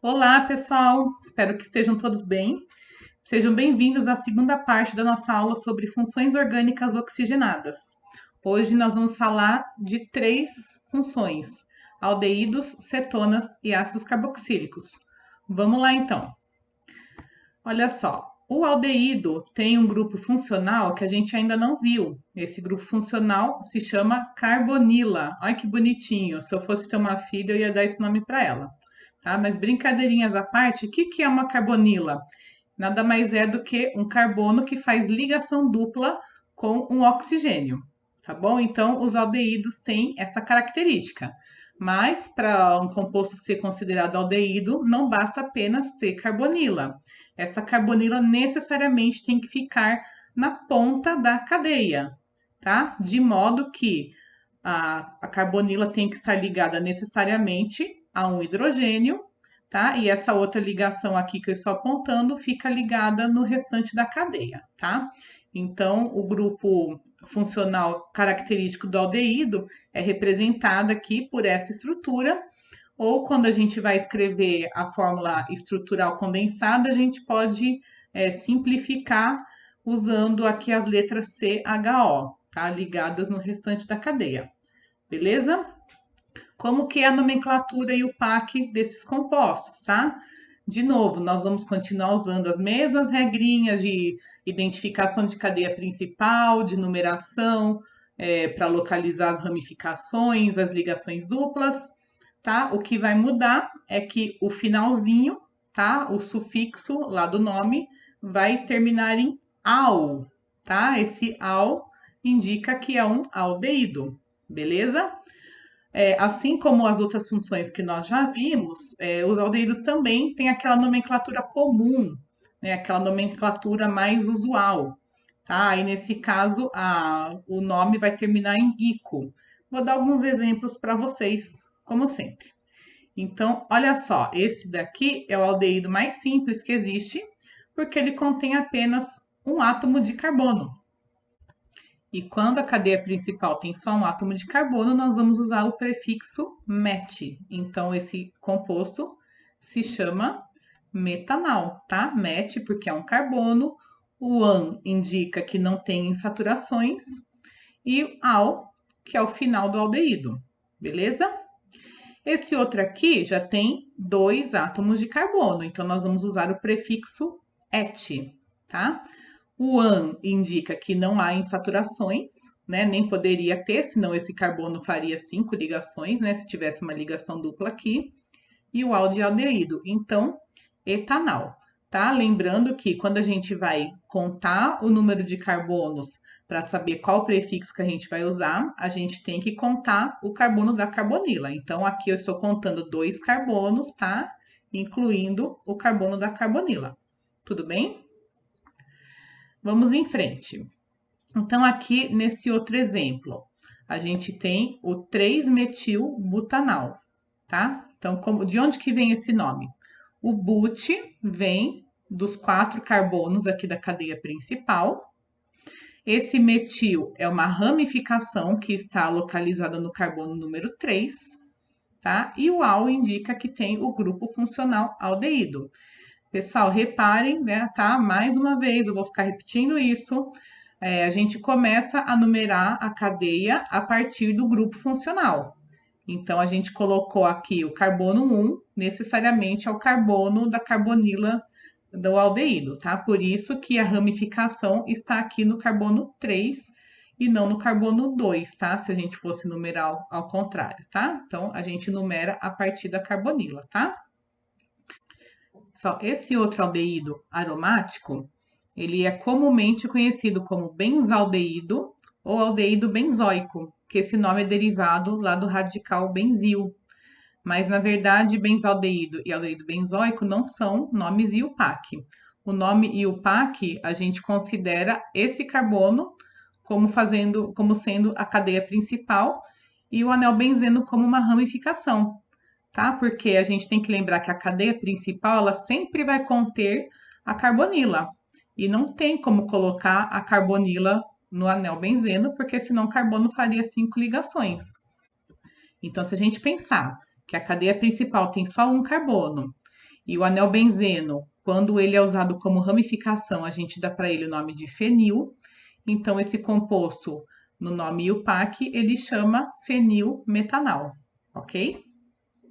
Olá, pessoal! Espero que estejam todos bem. Sejam bem-vindos à segunda parte da nossa aula sobre funções orgânicas oxigenadas. Hoje nós vamos falar de três funções: aldeídos, cetonas e ácidos carboxílicos. Vamos lá então. Olha só, o aldeído tem um grupo funcional que a gente ainda não viu. Esse grupo funcional se chama carbonila. Olha que bonitinho. Se eu fosse ter uma filha, eu ia dar esse nome para ela. Tá? Mas brincadeirinhas à parte, o que é uma carbonila? Nada mais é do que um carbono que faz ligação dupla com um oxigênio, tá bom? Então, os aldeídos têm essa característica. Mas, para um composto ser considerado aldeído, não basta apenas ter carbonila. Essa carbonila necessariamente tem que ficar na ponta da cadeia, tá? De modo que a carbonila tem que estar ligada necessariamente a um hidrogênio, tá? E essa outra ligação aqui que eu estou apontando fica ligada no restante da cadeia, tá? Então, o grupo funcional característico do aldeído é representado aqui por essa estrutura, ou quando a gente vai escrever a fórmula estrutural condensada, a gente pode simplificar usando aqui as letras CHO, tá? Ligadas no restante da cadeia, beleza? Como que é a nomenclatura e o PAC desses compostos, tá? De novo, nós vamos continuar usando as mesmas regrinhas de identificação de cadeia principal, de numeração, para localizar as ramificações, as ligações duplas, tá? O que vai mudar é que o finalzinho, tá? O sufixo lá do nome vai terminar em -al, tá? Esse -al indica que é um aldeído, beleza? Assim como as outras funções que nós já vimos, os aldeídos também têm aquela nomenclatura comum, né, aquela nomenclatura mais usual. Tá? E nesse caso, o nome vai terminar em ico. Vou dar alguns exemplos para vocês, como sempre. Então, olha só, esse daqui é o aldeído mais simples que existe, porque ele contém apenas um átomo de carbono. E quando a cadeia principal tem só um átomo de carbono, nós vamos usar o prefixo met. Então, esse composto se chama metanal, tá? Met, porque é um carbono. O an indica que não tem insaturações. E al, que é o final do aldeído, beleza? Esse outro aqui já tem dois átomos de carbono, então nós vamos usar o prefixo et, tá? O an indica que não há insaturações, né? Nem poderia ter, senão esse carbono faria 5 ligações, né? Se tivesse uma ligação dupla aqui. E o aldeído, então, etanal, tá? Lembrando que quando a gente vai contar o número de carbonos para saber qual prefixo que a gente vai usar, a gente tem que contar o carbono da carbonila. Então, aqui eu estou contando 2 carbonos, tá? Incluindo o carbono da carbonila. Tudo bem? Vamos em frente. Então, aqui nesse outro exemplo, a gente tem o 3-metil-butanal, tá? Então, de onde que vem esse nome? O but vem dos 4 carbonos aqui da cadeia principal. Esse metil é uma ramificação que está localizada no carbono número 3, tá? E o al indica que tem o grupo funcional aldeído. Pessoal, reparem, né, tá? Mais uma vez, eu vou ficar repetindo isso. A gente começa a numerar a cadeia a partir do grupo funcional. Então, a gente colocou aqui o carbono 1, necessariamente é o carbono da carbonila do aldeído, tá? Por isso que a ramificação está aqui no carbono 3 e não no carbono 2, tá? Se a gente fosse numerar ao contrário, tá? Então, a gente numera a partir da carbonila, tá? Só esse outro aldeído aromático, ele é comumente conhecido como benzaldeído ou aldeído benzoico, que esse nome é derivado lá do radical benzil. Mas, na verdade, benzaldeído e aldeído benzoico não são nomes IUPAC. O nome IUPAC, a gente considera esse carbono como sendo a cadeia principal e o anel benzeno como uma ramificação, tá? Porque a gente tem que lembrar que a cadeia principal, ela sempre vai conter a carbonila. E não tem como colocar a carbonila no anel benzeno, porque senão o carbono faria 5 ligações. Então, se a gente pensar que a cadeia principal tem só um carbono E o anel benzeno, quando ele é usado como ramificação, a gente dá para ele o nome de fenil. Então, esse composto, no nome IUPAC, ele chama fenilmetanal, ok?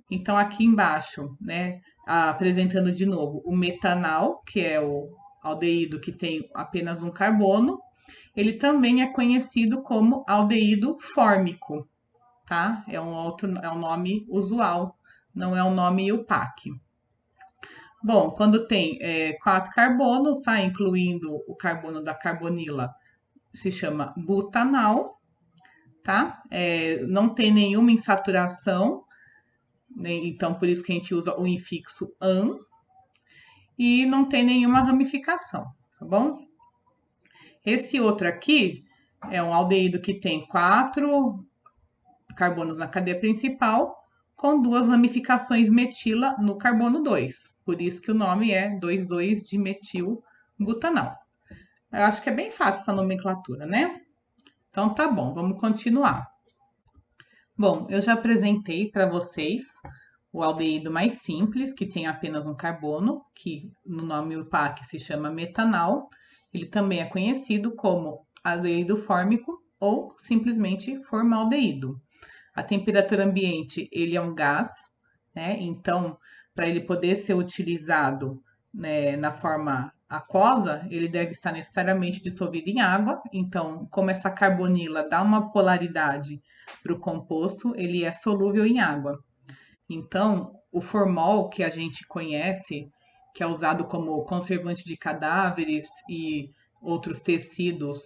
Então, aqui embaixo, né, apresentando de novo o metanal, que é o aldeído que tem apenas um carbono, ele também é conhecido como aldeído fórmico, tá? É um nome usual, não é um nome IUPAC. Bom, quando tem 4 carbonos, tá? Incluindo o carbono da carbonila, se chama butanal, tá? Não tem nenhuma insaturação, né? Então por isso que a gente usa o infixo -an, e não tem nenhuma ramificação, tá bom? Esse outro aqui é um aldeído que tem 4 carbonos na cadeia principal, com 2 ramificações metila no carbono 2. Por isso que o nome é 2,2-dimetilbutanal. Eu acho que é bem fácil essa nomenclatura, né? Então tá bom, vamos continuar. Bom, eu já apresentei para vocês o aldeído mais simples, que tem apenas um carbono, que no nome IUPAC se chama metanal. Ele também é conhecido como aldeído fórmico ou simplesmente formaldeído. A temperatura ambiente, ele é um gás, né? Então, para ele poder ser utilizado, né, na forma aquosa, ele deve estar necessariamente dissolvido em água. Então, como essa carbonila dá uma polaridade para o composto, ele é solúvel em água. Então, o formol que a gente conhece, que é usado como conservante de cadáveres e outros tecidos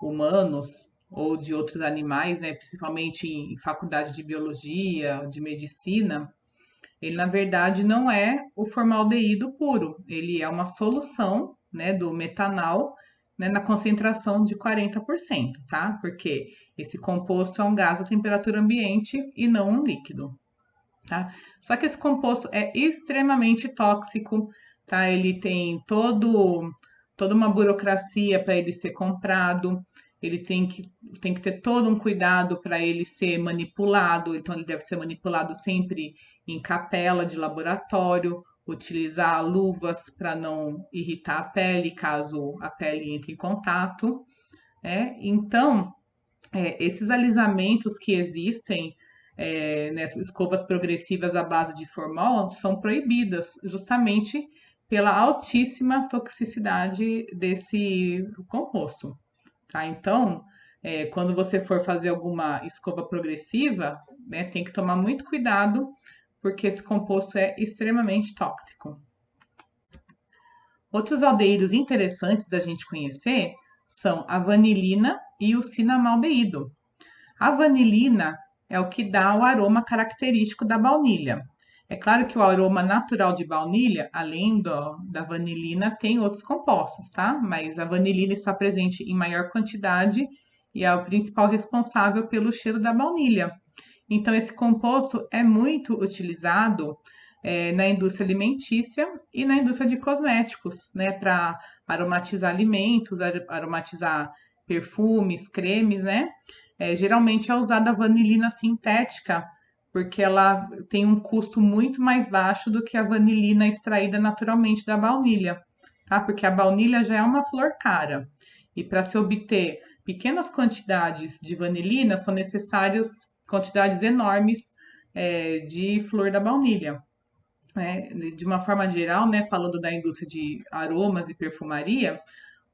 humanos ou de outros animais, né, principalmente em faculdade de biologia, de medicina, ele na verdade não é o formaldeído puro, ele é uma solução, né, do metanal, né, na concentração de 40%, tá? Porque esse composto é um gás a temperatura ambiente e não um líquido. Tá? Só que esse composto é extremamente tóxico, tá? Ele tem toda uma burocracia para ele ser comprado, ele tem que ter todo um cuidado para ele ser manipulado, então ele deve ser manipulado sempre em capela de laboratório, utilizar luvas para não irritar a pele, caso a pele entre em contato, né? Então, esses alisamentos que existem nessas escovas progressivas à base de formol são proibidas justamente pela altíssima toxicidade desse composto, tá? Então, quando você for fazer alguma escova progressiva, né, tem que tomar muito cuidado, porque esse composto é extremamente tóxico. Outros aldeídos interessantes da gente conhecer são a vanilina e o cinamaldeído. A vanilina é o que dá o aroma característico da baunilha. É claro que o aroma natural de baunilha, além da vanilina, tem outros compostos, tá? Mas a vanilina está presente em maior quantidade e é o principal responsável pelo cheiro da baunilha. Então, esse composto é muito utilizado na indústria alimentícia e na indústria de cosméticos, né? Para aromatizar alimentos, aromatizar perfumes, cremes, né? Geralmente é usada a vanilina sintética, porque ela tem um custo muito mais baixo do que a vanilina extraída naturalmente da baunilha, tá? Porque a baunilha já é uma flor cara. E para se obter pequenas quantidades de vanilina, são necessárias quantidades enormes de flor da baunilha. De uma forma geral, né, falando da indústria de aromas e perfumaria,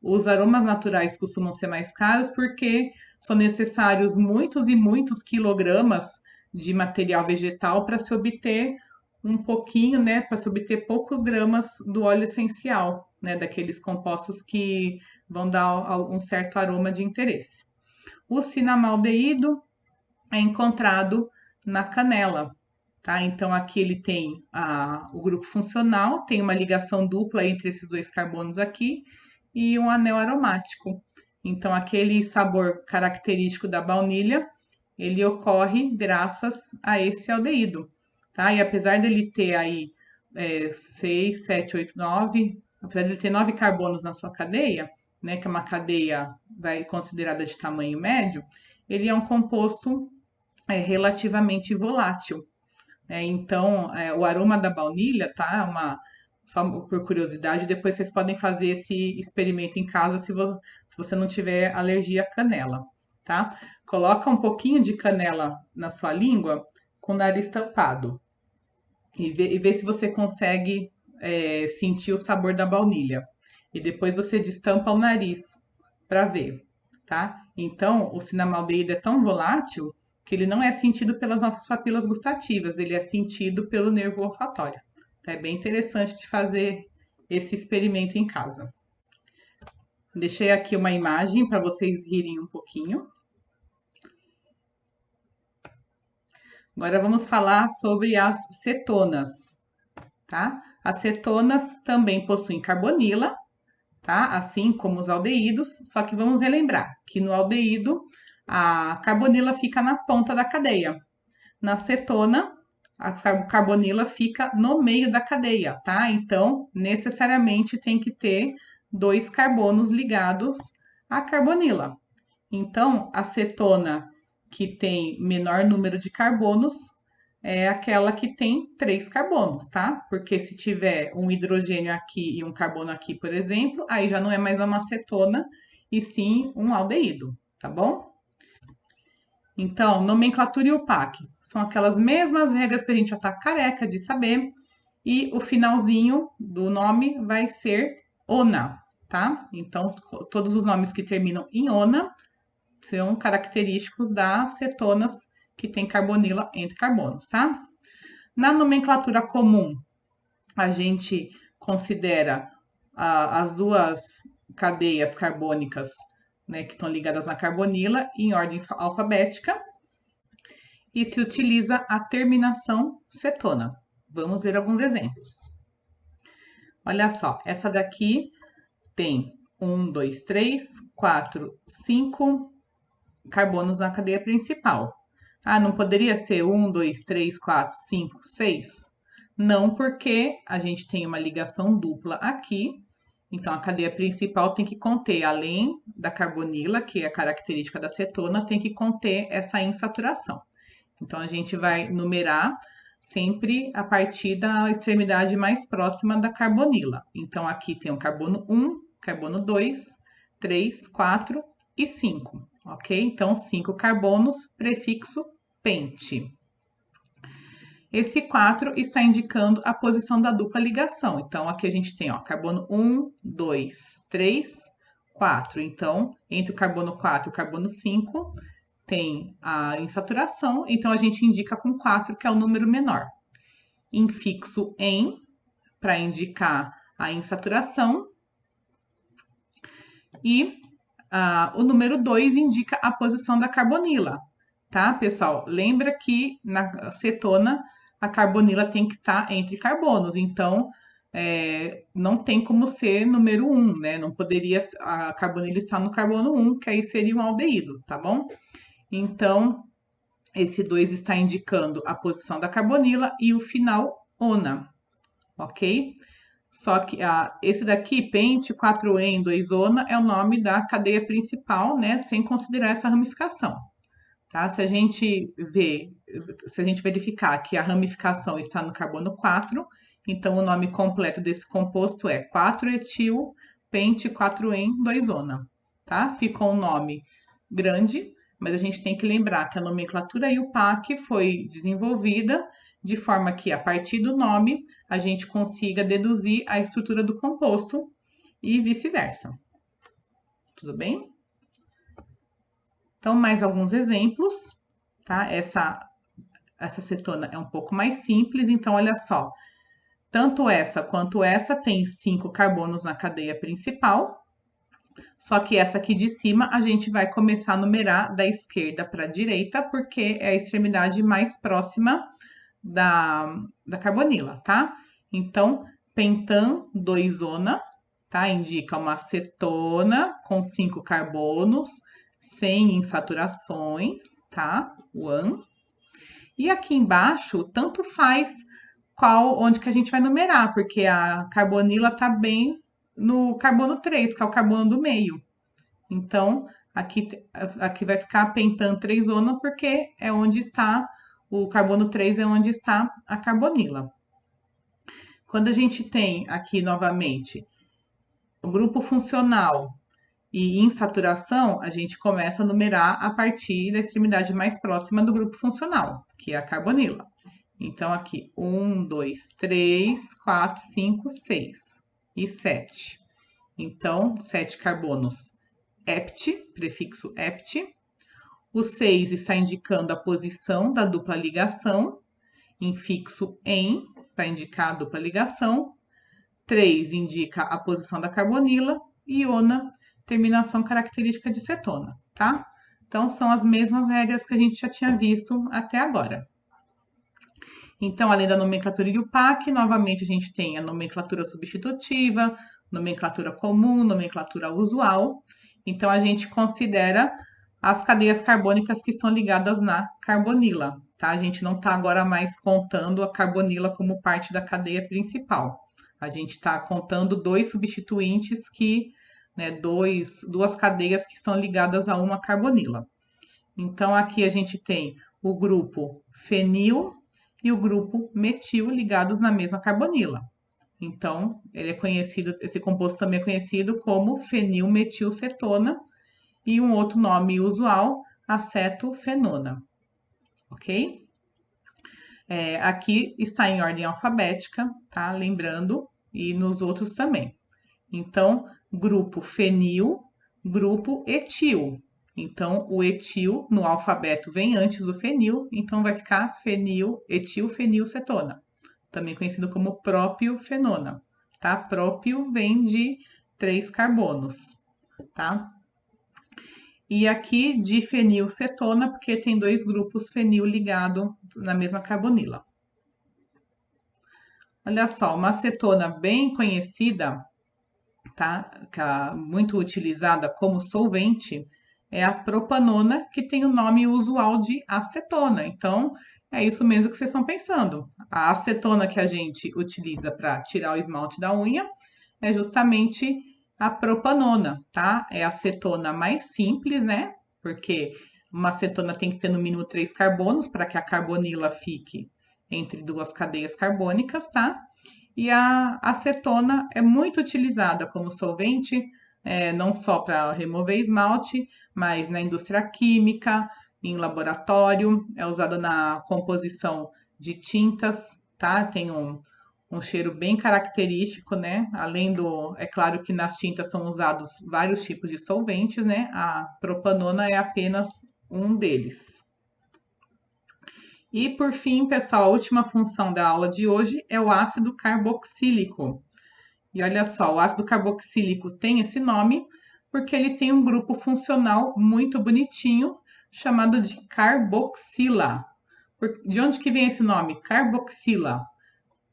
os aromas naturais costumam ser mais caros porque são necessários muitos e muitos quilogramas de material vegetal para se obter um pouquinho, né, para se obter poucos gramas do óleo essencial, né, daqueles compostos que vão dar um certo aroma de interesse. O cinamaldeído é encontrado na canela, tá? Então aqui ele tem o grupo funcional, tem uma ligação dupla entre esses 2 carbonos aqui e um anel aromático. Então aquele sabor característico da baunilha, ele ocorre graças a esse aldeído, tá? E apesar dele ter aí 6, 7, 8, 9, apesar dele ter 9 carbonos na sua cadeia, né, que é uma cadeia considerada de tamanho médio, ele é um composto relativamente volátil, O aroma da baunilha, tá? Só por curiosidade, depois vocês podem fazer esse experimento em casa se você não tiver alergia à canela, tá? Coloca um pouquinho de canela na sua língua com o nariz tampado e vê se você consegue sentir o sabor da baunilha. E depois você destampa o nariz para ver, tá? Então, o cinnamaldeído é tão volátil que ele não é sentido pelas nossas papilas gustativas, ele é sentido pelo nervo olfatório. É bem interessante de fazer esse experimento em casa. Deixei aqui uma imagem para vocês rirem um pouquinho. Agora vamos falar sobre as cetonas, tá? As cetonas também possuem carbonila, tá? Assim como os aldeídos, só que vamos relembrar que no aldeído a carbonila fica na ponta da cadeia. Na cetona, a carbonila fica no meio da cadeia, tá? Então, necessariamente tem que ter dois carbonos ligados à carbonila. Então, a cetona que tem menor número de carbonos é aquela que tem 3 carbonos, tá? Porque se tiver um hidrogênio aqui e um carbono aqui, por exemplo, aí já não é mais uma cetona, e sim um aldeído, tá bom? Então, nomenclatura e UPAC são aquelas mesmas regras que a gente já tá careca de saber, e o finalzinho do nome vai ser ONA, tá? Então, todos os nomes que terminam em ONA são característicos das cetonas que tem carbonila entre carbonos, tá? Na nomenclatura comum, a gente considera as duas cadeias carbônicas, né, que estão ligadas na carbonila em ordem alfabética e se utiliza a terminação cetona. Vamos ver alguns exemplos. Olha só, essa daqui tem 1, 2, 3, 4, 5 carbonos na cadeia principal. Ah, não poderia ser 1, 2, 3, 4, 5, 6? Não, porque a gente tem uma ligação dupla aqui. Então, a cadeia principal tem que conter, além da carbonila, que é a característica da cetona, tem que conter essa insaturação. Então, a gente vai numerar sempre a partir da extremidade mais próxima da carbonila. Então, aqui tem o carbono 1, carbono 2, 3, 4 e 5, ok? Então, 5 carbonos, prefixo pente. Esse 4 está indicando a posição da dupla ligação. Então, aqui a gente tem, ó, carbono 1, 2, 3, 4. Então, entre o carbono 4 e o carbono 5, tem a insaturação, então a gente indica com 4, que é o número menor. Infixo em, para indicar a insaturação. E o número 2 indica a posição da carbonila, tá, pessoal? Lembra que na cetona a carbonila tem que estar entre carbonos, então não tem como ser número 1, né? Não poderia a carbonila estar no carbono 1, que aí seria um aldeído, tá bom? Então, esse 2 está indicando a posição da carbonila e o final ona, ok? Só que esse daqui, pente, 4-en, 2-ona, é o nome da cadeia principal, né? Sem considerar essa ramificação, tá? Se a gente verificar que a ramificação está no carbono 4, então o nome completo desse composto é 4-etil, pente, 4-en, 2-ona, tá? Ficou um nome grande, mas a gente tem que lembrar que a nomenclatura IUPAC foi desenvolvida de forma que, a partir do nome, a gente consiga deduzir a estrutura do composto e vice-versa. Tudo bem? Então, mais alguns exemplos, tá? Essa cetona é um pouco mais simples, então, olha só. Tanto essa quanto essa tem 5 carbonos na cadeia principal, só que essa aqui de cima a gente vai começar a numerar da esquerda para a direita, porque é a extremidade mais próxima da carbonila, tá? Então, pentan 2-ona, tá? Indica uma cetona com 5 carbonos, sem insaturações, tá? One. E aqui embaixo, tanto faz onde que a gente vai numerar, porque a carbonila tá bem no carbono 3, que é o carbono do meio. Então, aqui vai ficar pentan 3-ona, porque é onde está o carbono 3 é onde está a carbonila. Quando a gente tem aqui novamente o grupo funcional e insaturação, a gente começa a numerar a partir da extremidade mais próxima do grupo funcional, que é a carbonila. Então, aqui, 1, 2, 3, 4, 5, 6 e 7. Então, 7 carbonos ept, prefixo ept. O 6 está indicando a posição da dupla ligação, infixo em, para indicar a dupla ligação. 3 indica a posição da carbonila e ona, terminação característica de cetona, tá? Então, são as mesmas regras que a gente já tinha visto até agora. Então, além da nomenclatura IUPAC, novamente a gente tem a nomenclatura substitutiva, nomenclatura comum, nomenclatura usual. Então, a gente considera as cadeias carbônicas que estão ligadas na carbonila, tá? A gente não está agora mais contando a carbonila como parte da cadeia principal. A gente está contando dois substituintes duas cadeias que estão ligadas a uma carbonila. Então, aqui a gente tem o grupo fenil e o grupo metil ligados na mesma carbonila. Então, ele é conhecido, esse composto também é conhecido como fenilmetilcetona e um outro nome usual, acetofenona, ok? Aqui está em ordem alfabética, tá? Lembrando, e nos outros também. Então, grupo fenil, grupo etil. Então, o etil no alfabeto vem antes do fenil, então vai ficar fenil, etilfenilcetona, também conhecido como propiofenona, tá? Própio vem de 3 carbonos, tá? E aqui difenilcetona, porque tem 2 grupos fenil ligado na mesma carbonila. Olha só, uma acetona bem conhecida, tá? Muito utilizada como solvente, é a propanona, que tem o nome usual de acetona. Então, é isso mesmo que vocês estão pensando. A acetona que a gente utiliza para tirar o esmalte da unha é justamente a propanona, tá? É a acetona mais simples, né? Porque uma acetona tem que ter no mínimo 3 carbonos para que a carbonila fique entre 2 cadeias carbônicas, tá? E a acetona é muito utilizada como solvente, não só para remover esmalte, mas na indústria química, em laboratório, é usada na composição de tintas, tá? Tem um cheiro bem característico, né? Além do, é claro que nas tintas são usados vários tipos de solventes, né? A propanona é apenas um deles. E por fim, pessoal, a última função da aula de hoje é o ácido carboxílico. E olha só, o ácido carboxílico tem esse nome porque ele tem um grupo funcional muito bonitinho chamado de carboxila. De onde que vem esse nome? Carboxila.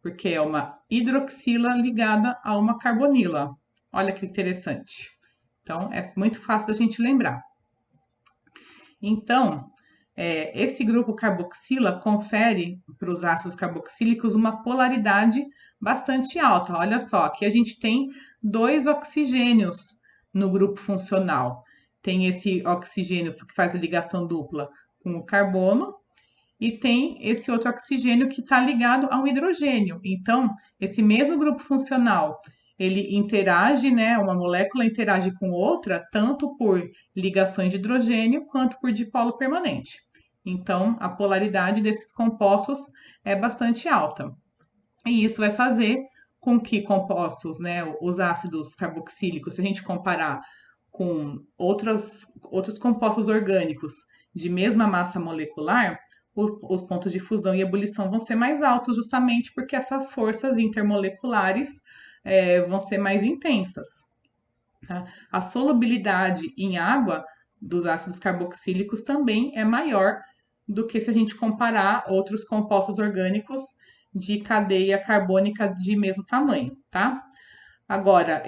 Porque é uma hidroxila ligada a uma carbonila. Olha que interessante. Então, é muito fácil da gente lembrar. Então, esse grupo carboxila confere para os ácidos carboxílicos uma polaridade bastante alta. Olha só, aqui a gente tem 2 oxigênios no grupo funcional. Tem esse oxigênio que faz a ligação dupla com o carbono e tem esse outro oxigênio que está ligado a um hidrogênio. Então, esse mesmo grupo funcional, ele interage, né? Uma molécula interage com outra, tanto por ligações de hidrogênio quanto por dipolo permanente. Então, a polaridade desses compostos é bastante alta. E isso vai fazer com que compostos, né, os ácidos carboxílicos, se a gente comparar com outros compostos orgânicos de mesma massa molecular, os pontos de fusão e ebulição vão ser mais altos, justamente porque essas forças intermoleculares vão ser mais intensas. Tá? A solubilidade em água dos ácidos carboxílicos também é maior do que se a gente comparar outros compostos orgânicos de cadeia carbônica de mesmo tamanho, tá? Agora,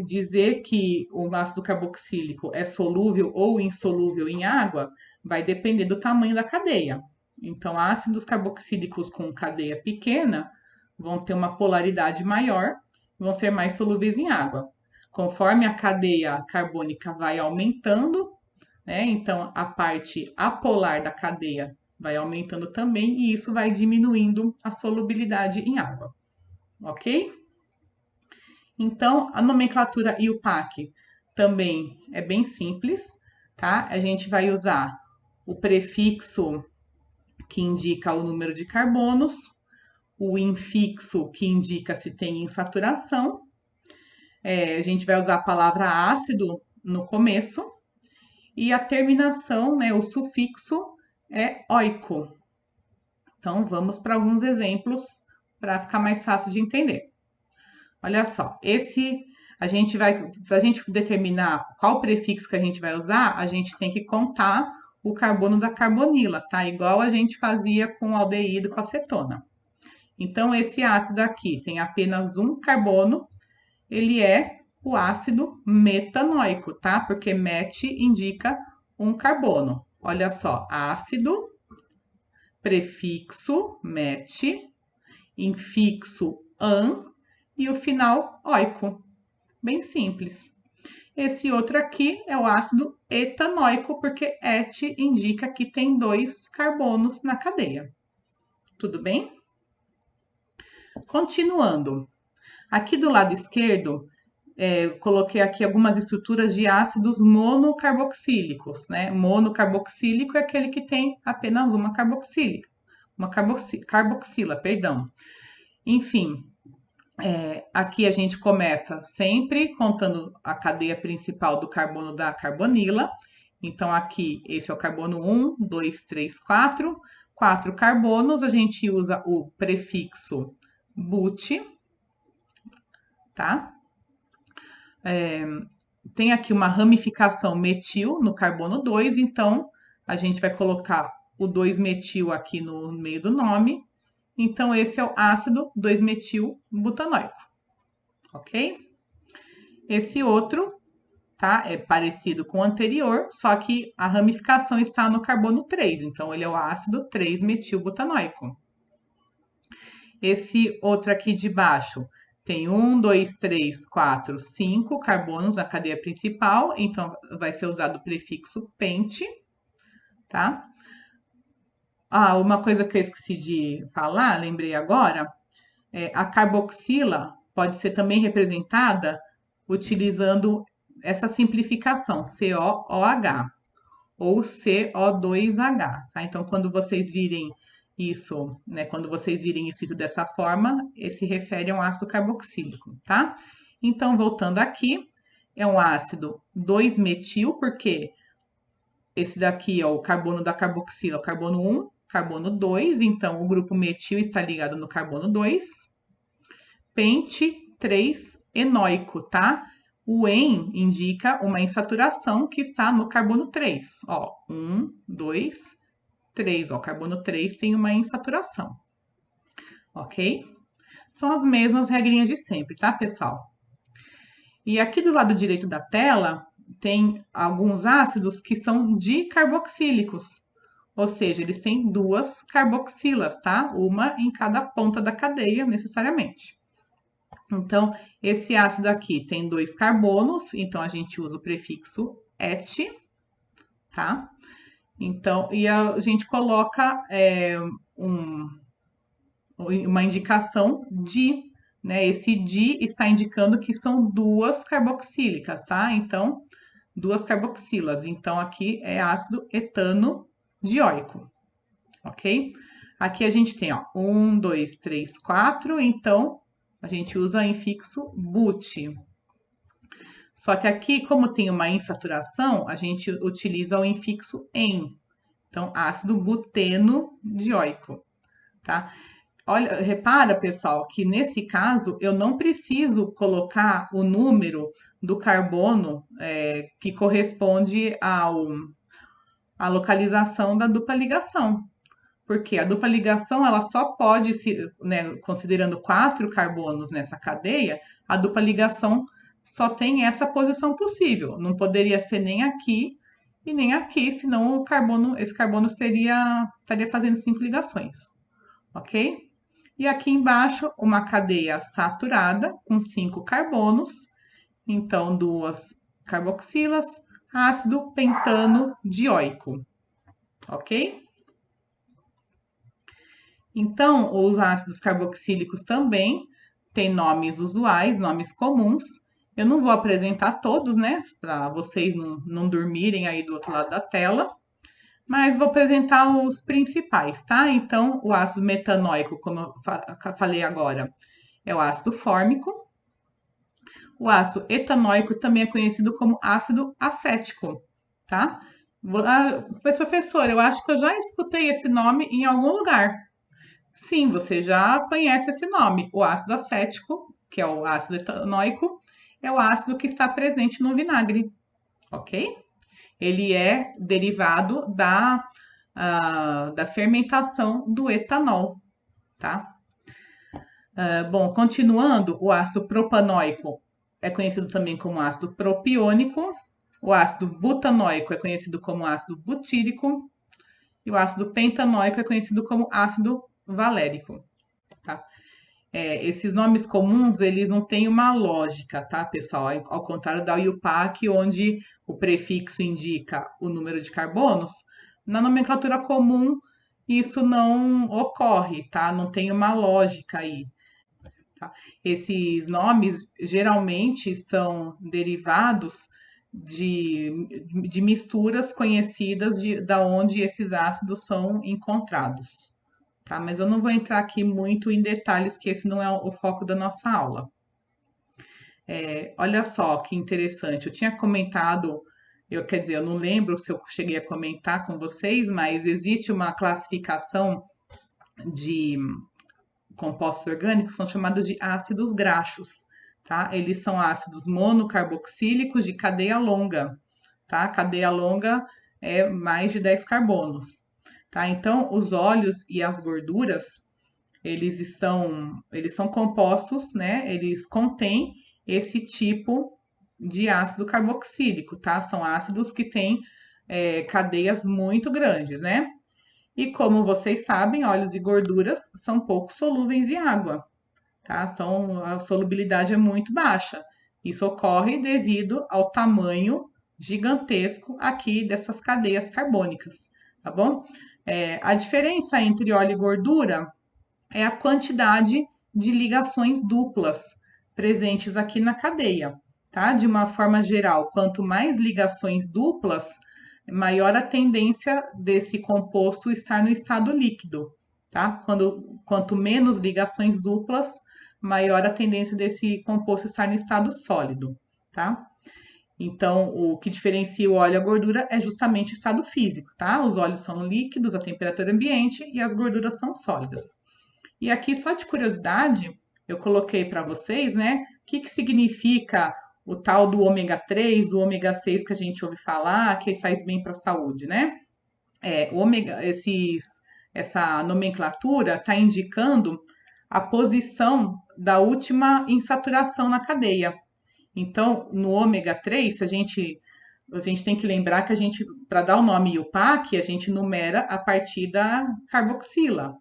dizer que o ácido carboxílico é solúvel ou insolúvel em água vai depender do tamanho da cadeia. Então, ácidos carboxílicos com cadeia pequena vão ter uma polaridade maior, vão ser mais solúveis em água. Conforme a cadeia carbônica vai aumentando, né? Então, a parte apolar da cadeia vai aumentando também e isso vai diminuindo a solubilidade em água, ok? Então, a nomenclatura IUPAC também é bem simples, tá? A gente vai usar o prefixo que indica o número de carbonos, o infixo que indica se tem insaturação, a gente vai usar a palavra ácido no começo, e a terminação, né, o sufixo é oico. Então, vamos para alguns exemplos para ficar mais fácil de entender. Olha só, para a gente determinar qual prefixo que a gente vai usar, a gente tem que contar o carbono da carbonila, tá? Igual a gente fazia com o aldeído com acetona. Então, esse ácido aqui tem apenas um carbono, ele é o ácido metanóico, tá? Porque met indica um carbono. Olha só, ácido, prefixo met, infixo an e o final oico. Bem simples. Esse outro aqui é o ácido etanóico, porque et indica que tem 2 carbonos na cadeia. Tudo bem? Continuando. Aqui do lado esquerdo, coloquei aqui algumas estruturas de ácidos monocarboxílicos, né? Monocarboxílico é aquele que tem apenas uma carboxílica, uma carboxila, perdão. Enfim, aqui a gente começa sempre contando a cadeia principal do carbono da carbonila. Então, aqui, esse é o carbono 1, 2, 3, 4. 4 carbonos, a gente usa o prefixo but, tá? Tem aqui uma ramificação metil no carbono 2, então a gente vai colocar o 2-metil aqui no meio do nome. Então, esse é o ácido 2-metil-butanoico, ok? Esse outro, tá? É parecido com o anterior, só que a ramificação está no carbono 3, então ele é o ácido 3-metil-butanoico. Esse outro aqui de baixo tem 1, 2, 3, 4, 5 carbonos na cadeia principal, então vai ser usado o prefixo pente, tá? Ah, uma coisa que eu esqueci de falar, lembrei agora, a carboxila pode ser também representada utilizando essa simplificação, COOH ou CO2H, tá? Então, quando vocês virem isso, né, quando vocês virem escrito dessa forma, se refere a um ácido carboxílico, tá? Então, voltando aqui, é um ácido 2-metil, porque esse daqui é o carbono da carboxila, o carbono 1, carbono 2, então o grupo metil está ligado no carbono 2. Pente 3 enóico, tá? O en indica uma insaturação que está no carbono 3. Ó, 1, 2, 3. Ó, carbono 3 tem uma insaturação. Ok? São as mesmas regrinhas de sempre, tá, pessoal? E aqui do lado direito da tela, tem alguns ácidos que são dicarboxílicos. Ou seja, eles têm 2 carboxilas, tá? Uma em cada ponta da cadeia, necessariamente. Então, esse ácido aqui tem 2 carbonos, então a gente usa o prefixo et, tá? Então, e a gente coloca uma indicação di, né? Esse di está indicando que são 2 carboxílicas, tá? Então, 2 carboxilas. Então, aqui é ácido etano dioico, ok? Aqui a gente tem, ó, 1, 2, 3, 4, então a gente usa infixo but. Só que aqui, como tem uma insaturação, a gente utiliza o infixo en. Então, ácido buteno dioico, tá? Olha, repara, pessoal, que nesse caso eu não preciso colocar o número do carbono que corresponde à localização da dupla ligação. Porque a dupla ligação, ela só pode, né, considerando 4 carbonos nessa cadeia, a dupla ligação só tem essa posição possível. Não poderia ser nem aqui e nem aqui, senão esse carbono estaria fazendo 5 ligações, ok? E aqui embaixo, uma cadeia saturada com 5 carbonos, então 2 carboxilas, ácido pentano dioico, ok? Então, os ácidos carboxílicos também têm nomes usuais, nomes comuns. Eu não vou apresentar todos, né, para vocês não dormirem aí do outro lado da tela, mas vou apresentar os principais, tá? Então, o ácido metanóico, como eu falei agora, é o ácido fórmico. O ácido etanóico também é conhecido como ácido acético, tá? Mas, professor, eu acho que eu já escutei esse nome em algum lugar. Sim, você já conhece esse nome. O ácido acético, que é o ácido etanóico, é o ácido que está presente no vinagre, ok? Ele é derivado da fermentação do etanol, tá? Bom, continuando, o ácido propanóico é conhecido também como ácido propiônico, o ácido butanóico é conhecido como ácido butírico e o ácido pentanóico é conhecido como ácido valérico, tá? Esses nomes comuns, eles não têm uma lógica, tá, pessoal? Ao contrário da IUPAC, onde o prefixo indica o número de carbonos, na nomenclatura comum isso não ocorre, tá? Não tem uma lógica aí. Tá? Esses nomes geralmente são derivados de misturas conhecidas da onde esses ácidos são encontrados. Tá? Mas eu não vou entrar aqui muito em detalhes, que esse não é o foco da nossa aula. Olha só que interessante, eu tinha comentado, quer dizer, eu não lembro se eu cheguei a comentar com vocês, mas existe uma classificação de compostos orgânicos, são chamados de ácidos graxos, tá? Eles são ácidos monocarboxílicos de cadeia longa, tá? Cadeia longa é mais de 10 carbonos, tá? Então, os óleos e as gorduras, eles são compostos, né? Eles contêm esse tipo de ácido carboxílico, tá? São ácidos que têm cadeias muito grandes, né? E como vocês sabem, óleos e gorduras são pouco solúveis em água, tá? Então a solubilidade é muito baixa. Isso ocorre devido ao tamanho gigantesco aqui dessas cadeias carbônicas, tá bom? A diferença entre óleo e gordura é a quantidade de ligações duplas presentes aqui na cadeia, tá? De uma forma geral, quanto mais ligações duplas, maior a tendência desse composto estar no estado líquido, tá? Quanto menos ligações duplas, maior a tendência desse composto estar no estado sólido, tá? Então, o que diferencia o óleo e a gordura é justamente o estado físico, tá? Os óleos são líquidos a temperatura ambiente e as gorduras são sólidas. E aqui, só de curiosidade, eu coloquei para vocês, né, o que significa o tal do ômega 3, do ômega 6 que a gente ouve falar, que faz bem para a saúde, né? Essa nomenclatura está indicando a posição da última insaturação na cadeia. Então, no ômega 3, a gente tem que lembrar que para dar o nome IUPAC, a gente numera a partir da carboxila,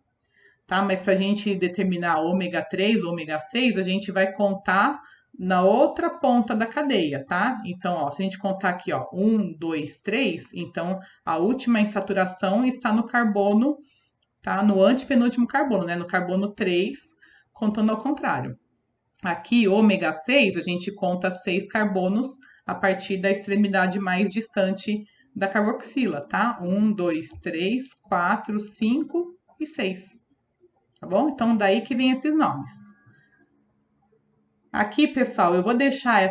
tá? Mas para a gente determinar ômega 3, ômega 6, a gente vai contar na outra ponta da cadeia, tá? Então, ó, se a gente contar aqui, ó, 1, 2, 3, então a última insaturação está no carbono, tá? No antepenúltimo carbono, né? No carbono 3, contando ao contrário. Aqui, ômega 6, a gente conta 6 carbonos a partir da extremidade mais distante da carboxila, tá? 1, 2, 3, 4, 5 e 6. Tá bom? Então, daí que vem esses nomes. Aqui, pessoal, eu vou deixar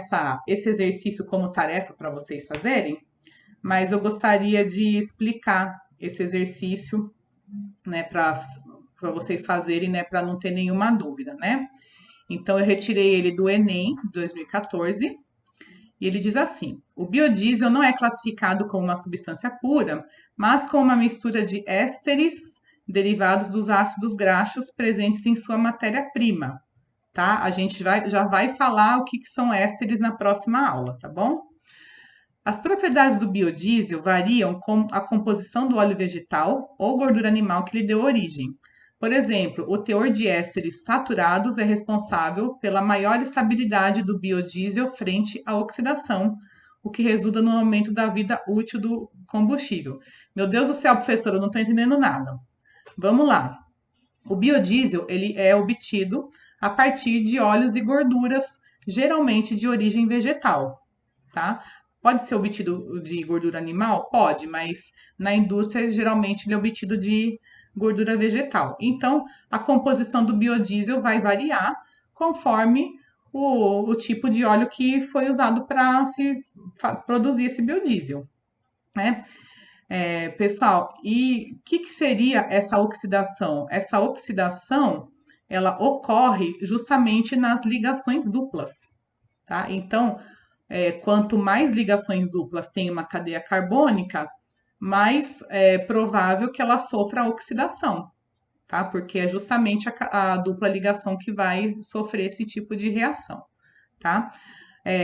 esse exercício como tarefa para vocês fazerem, mas eu gostaria de explicar esse exercício, né, para vocês fazerem, né, para não ter nenhuma dúvida, né? Então, eu retirei ele do Enem 2014 e ele diz assim: o biodiesel não é classificado como uma substância pura, mas como uma mistura de ésteres derivados dos ácidos graxos presentes em sua matéria-prima, tá? A gente já vai falar o que são ésteres na próxima aula, tá bom? As propriedades do biodiesel variam com a composição do óleo vegetal ou gordura animal que lhe deu origem. Por exemplo, o teor de ésteres saturados é responsável pela maior estabilidade do biodiesel frente à oxidação, o que resulta no aumento da vida útil do combustível. Meu Deus do céu, professor, eu não estou entendendo nada. Vamos lá. O biodiesel, ele é obtido a partir de óleos e gorduras, geralmente de origem vegetal, tá? Pode ser obtido de gordura animal? Pode, mas na indústria, geralmente, ele é obtido de gordura vegetal. Então, a composição do biodiesel vai variar conforme o tipo de óleo que foi usado para se produzir esse biodiesel, né? Pessoal, e o que seria essa oxidação? Essa oxidação, ela ocorre justamente nas ligações duplas, tá? Então, quanto mais ligações duplas tem uma cadeia carbônica, mais é provável que ela sofra oxidação, tá? Porque é justamente a dupla ligação que vai sofrer esse tipo de reação, tá?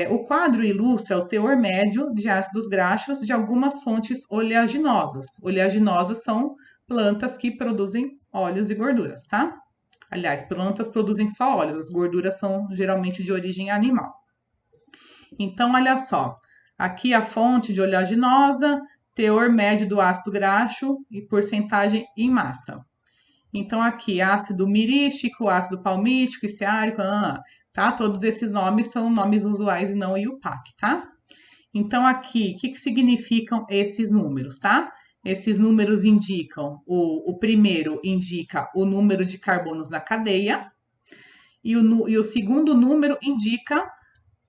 O quadro ilustra o teor médio de ácidos graxos de algumas fontes oleaginosas. Oleaginosas são plantas que produzem óleos e gorduras, tá? Aliás, plantas produzem só óleos, as gorduras são geralmente de origem animal. Então, olha só, aqui a fonte de oleaginosa, teor médio do ácido graxo e porcentagem em massa. Então, aqui, ácido mirístico, ácido palmítico, esteárico, tá? Todos esses nomes são nomes usuais e não IUPAC, tá? Então, aqui, o que significam esses números, tá? Esses números indicam, o primeiro indica o número de carbonos na cadeia, e o segundo número indica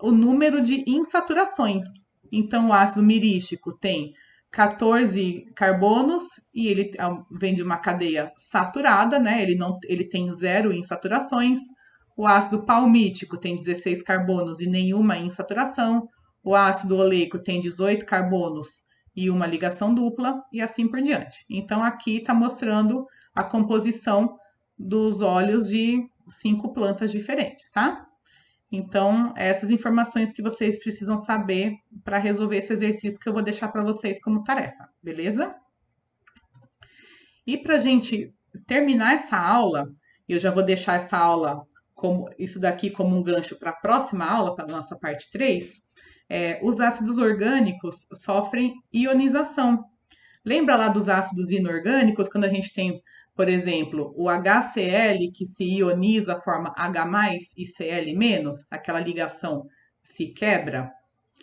o número de insaturações. Então, o ácido mirístico tem 14 carbonos e ele vem de uma cadeia saturada, né? Ele tem 0 insaturações. O ácido palmítico tem 16 carbonos e nenhuma insaturação. O ácido oleico tem 18 carbonos e uma ligação dupla, e assim por diante. Então, aqui está mostrando a composição dos óleos de 5 plantas diferentes, tá? Então, essas informações que vocês precisam saber para resolver esse exercício que eu vou deixar para vocês como tarefa, beleza? E para a gente terminar essa aula, eu já vou deixar essa aula, isso daqui como um gancho para a próxima aula, para a nossa parte 3, os ácidos orgânicos sofrem ionização. Lembra lá dos ácidos inorgânicos, quando a gente tem, por exemplo, o HCl que se ioniza, forma H+ e Cl-, aquela ligação se quebra?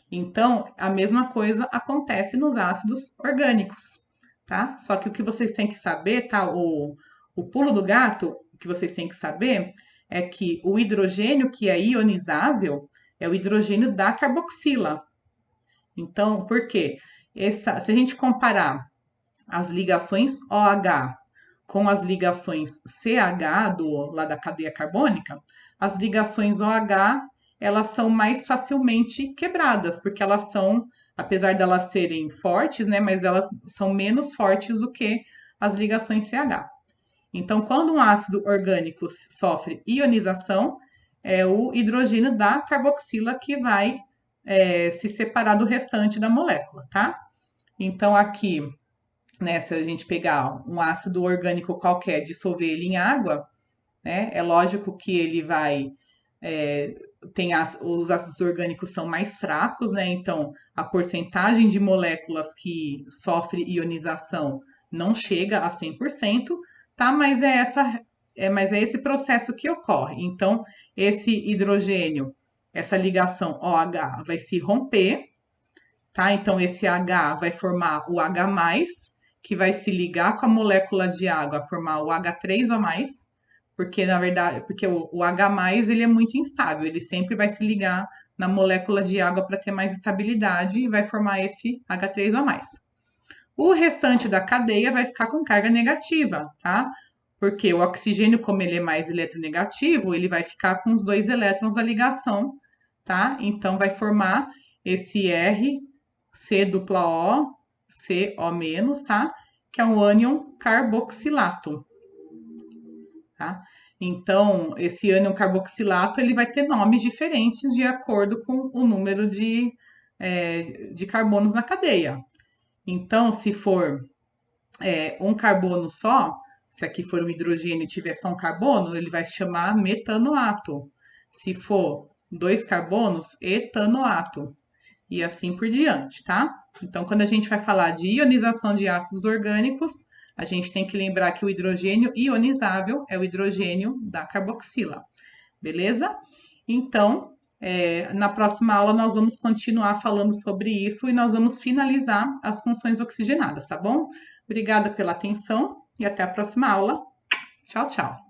Então, a mesma coisa acontece nos ácidos orgânicos, tá? Só que o que vocês têm que saber, tá? O pulo do gato que vocês têm que saber é que o hidrogênio que é ionizável é o hidrogênio da carboxila. Então, por quê? Se a gente comparar as ligações OH com as ligações CH lá da cadeia carbônica, as ligações OH elas são mais facilmente quebradas, porque elas são, apesar de elas serem fortes, né, mas elas são menos fortes do que as ligações CH. Então, quando um ácido orgânico sofre ionização, é o hidrogênio da carboxila que vai se separar do restante da molécula, tá? Então, aqui, né, se a gente pegar um ácido orgânico qualquer, dissolver ele em água, né, é lógico que ele vai. Os ácidos orgânicos são mais fracos, né? Então, a porcentagem de moléculas que sofre ionização não chega a 100%, tá? Mas é esse processo que ocorre. Então, esse hidrogênio, essa ligação OH vai se romper, tá? Então, esse H vai formar o H+, que vai se ligar com a molécula de água, formar o H3O+, porque, na verdade, o H+, ele é muito instável, ele sempre vai se ligar na molécula de água para ter mais estabilidade e vai formar esse H3O+. O restante da cadeia vai ficar com carga negativa, tá? Porque o oxigênio, como ele é mais eletronegativo, ele vai ficar com os 2 elétrons da ligação, tá? Então, vai formar esse R, C+O, CO-, tá? Que é um ânion carboxilato, tá? Então, esse ânion carboxilato, ele vai ter nomes diferentes de acordo com o número de carbonos na cadeia. Então, se for um carbono só, se aqui for um hidrogênio e tiver só um carbono, ele vai se chamar metanoato. Se for 2 carbonos, etanoato. E assim por diante, tá? Então, quando a gente vai falar de ionização de ácidos orgânicos, A gente tem que lembrar que o hidrogênio ionizável é o hidrogênio da carboxila, beleza? Então, na próxima aula nós vamos continuar falando sobre isso e nós vamos finalizar as funções oxigenadas, tá bom? Obrigada pela atenção e até a próxima aula. Tchau, tchau.